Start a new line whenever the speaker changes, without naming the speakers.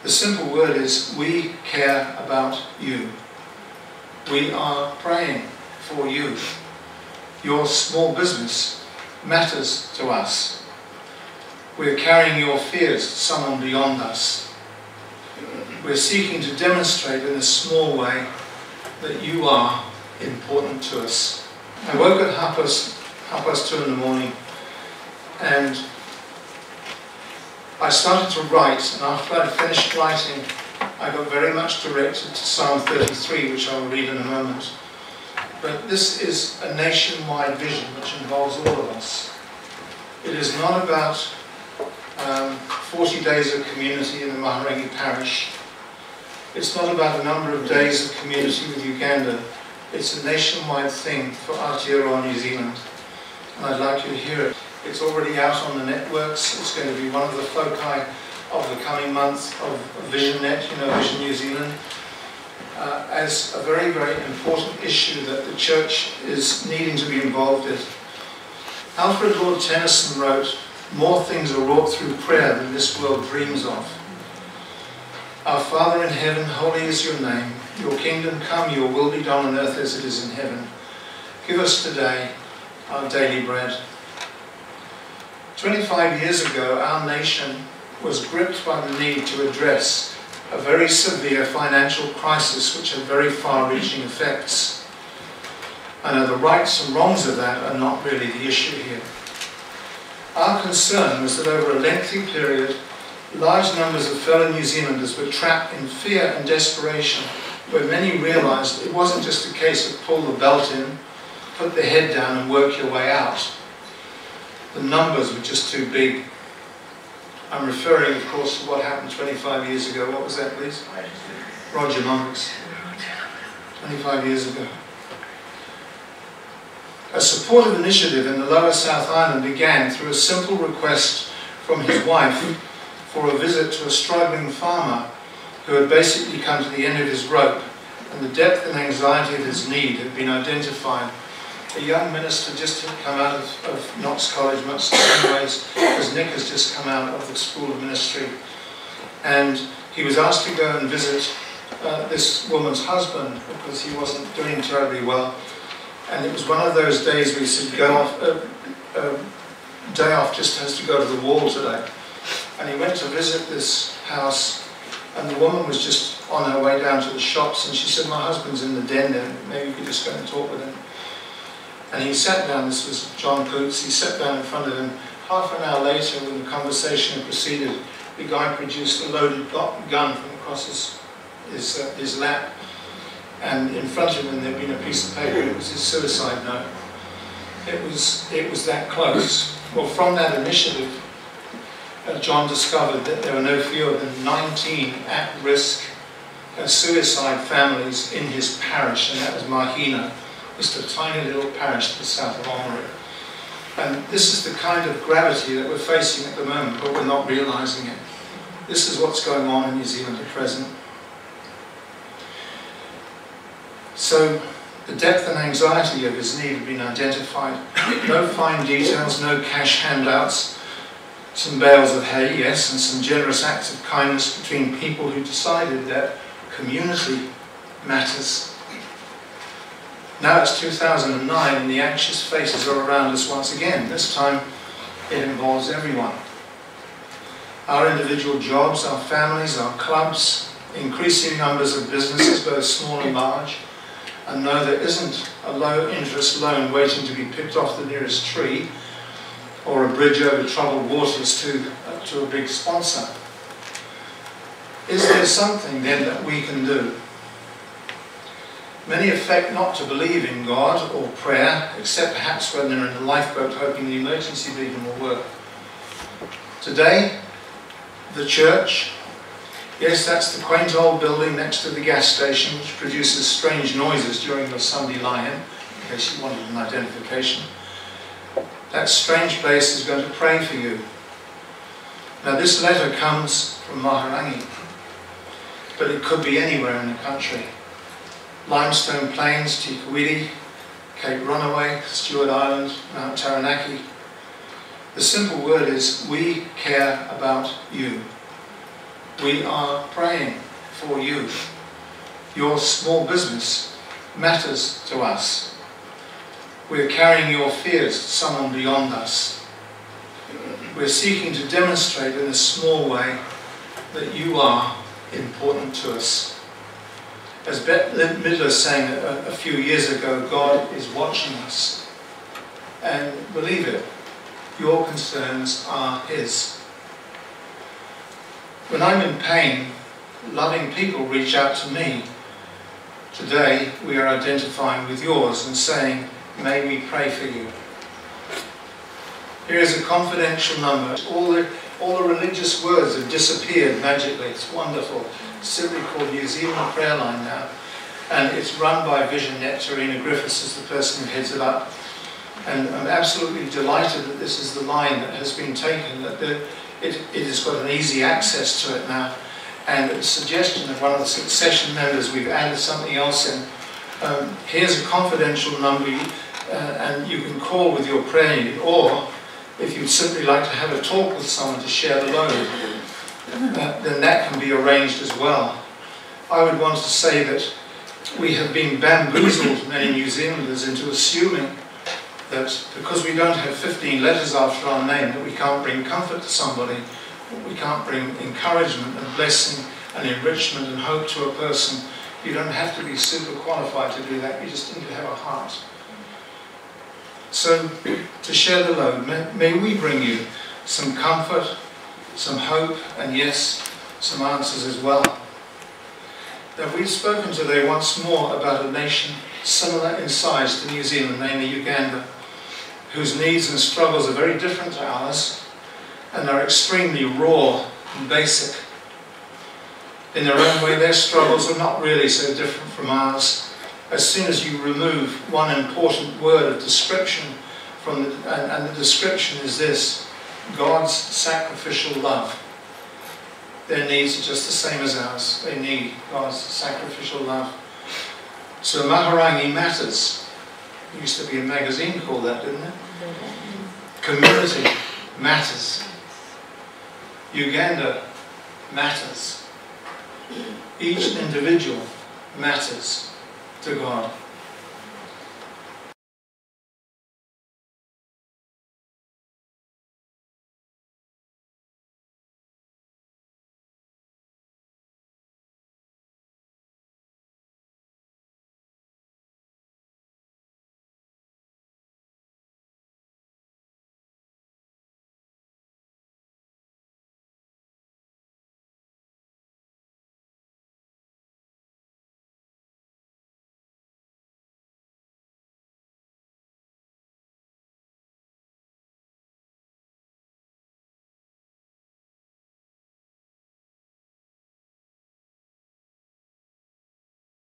The simple word is, we care about you. We are praying for you. Your small business matters to us. We're carrying your fears to someone beyond us. We're seeking to demonstrate in a small way that you are important to us. I woke at 2:30 in the morning, and I started to write, and after I'd finished writing, I got very much directed to Psalm 33, which I'll read in a moment. But this is a nationwide vision which involves all of us. It is not about 40 days of community in the Maharangi parish. It's not about a number of days of community with Uganda. It's a nationwide thing for Aotearoa New Zealand. And I'd like you to hear it. It's already out on the networks. It's going to be one of the foci of the coming month of VisionNet, Vision New Zealand, as a very, very important issue that the church is needing to be involved in. Alfred Lord Tennyson wrote, "More things are wrought through prayer than this world dreams of. Our Father in heaven, holy is your name. Your kingdom come, your will be done on earth as it is in heaven. Give us today our daily bread." 25 years ago, our nation was gripped by the need to address a very severe financial crisis which had very far-reaching effects. I know the rights and wrongs of that are not really the issue here. Our concern was that over a lengthy period, large numbers of fellow New Zealanders were trapped in fear and desperation, where many realised it wasn't just a case of pull the belt in, put the head down and work your way out. The numbers were just too big. I'm referring, of course, to what happened 25 years ago. What was that, please? Rogernomics. 25 years ago. A supportive initiative in the Lower South Island began through a simple request from his wife for a visit to a struggling farmer who had basically come to the end of his rope, and the depth and anxiety of his need had been identified. A young minister just had come out of Knox College, much the same ways as Nick has just come out of the School of Ministry, and he was asked to go and visit this woman's husband because he wasn't doing terribly well. And it was one of those days where he said, "Go off, day off just has to go to the wall today." And he went to visit this house, and the woman was just on her way down to the shops, and she said, "My husband's in the den there, maybe you could just go and talk with him." And he sat down, this was John Poots, he sat down in front of him. Half an hour later, when the conversation had proceeded, the guy produced a loaded gun from across his lap. And in front of him there'd been a piece of paper. It was his suicide note. It was that close. Well, from that initiative, John discovered that there were no fewer than 19 at-risk suicide families in his parish, and that was Mahina, just a tiny little parish to the south of Oamaru. And this is the kind of gravity that we're facing at the moment, but we're not realising it. This is what's going on in New Zealand at present. So the depth and anxiety of his need had been identified. No fine details, no cash handouts, some bales of hay, yes, and some generous acts of kindness between people who decided that community matters. Now it's 2009 and the anxious faces are around us once again. This time it involves everyone. Our individual jobs, our families, our clubs, increasing numbers of businesses, both small and large. And no, there isn't a low-interest loan waiting to be picked off the nearest tree or a bridge over troubled waters to a big sponsor. Is there something then that we can do? Many affect not to believe in God or prayer, except perhaps when they're in a lifeboat hoping the emergency beacon will work. Today, the church, yes, that's the quaint old building next to the gas station which produces strange noises during your Sunday lie-in, in case you wanted an identification. That strange place is going to pray for you. Now this letter comes from Maharangi, but it could be anywhere in the country. Limestone Plains, Tikawiti, Cape Runaway, Stewart Island, Mount Taranaki. The simple word is, we care about you. We are praying for you. Your small business matters to us. We're carrying your fears to someone beyond us. We're seeking to demonstrate in a small way that you are important to us. As Bette Midler sang a few years ago, God is watching us. And believe it, your concerns are His. When I'm in pain, loving people reach out to me. Today, we are identifying with yours and saying, may we pray for you. Here is a confidential number. All the religious words have disappeared magically. It's wonderful. It's simply called New Zealand Prayer Line now. And it's run by Vision Net. Terina Griffiths is the person who heads it up. And I'm absolutely delighted that this is the line that has been taken, that it has got an easy access to it now. And at the suggestion of one of the succession members, we've added something else in. Here's a confidential number, and you can call with your prayer need, or if you'd simply like to have a talk with someone to share the load, then that can be arranged as well. I would want to say that we have been bamboozled, many New Zealanders, into assuming that because we don't have 15 letters after our name, that we can't bring comfort to somebody, we can't bring encouragement and blessing and enrichment and hope to a person. You don't have to be super qualified to do that, you just need to have a heart. So, to share the load, may we bring you some comfort, some hope, and yes, some answers as well. Now, we've spoken today once more about a nation similar in size to New Zealand, namely Uganda, whose needs and struggles are very different to ours and are extremely raw and basic. In their own way, their struggles are not really so different from ours. As soon as you remove one important word of description from and the description is this: God's sacrificial love. Their needs are just the same as ours. They need God's sacrificial love. So Maharangi matters. There used to be a magazine called that, didn't it? Community matters. Uganda matters. Each individual matters to God.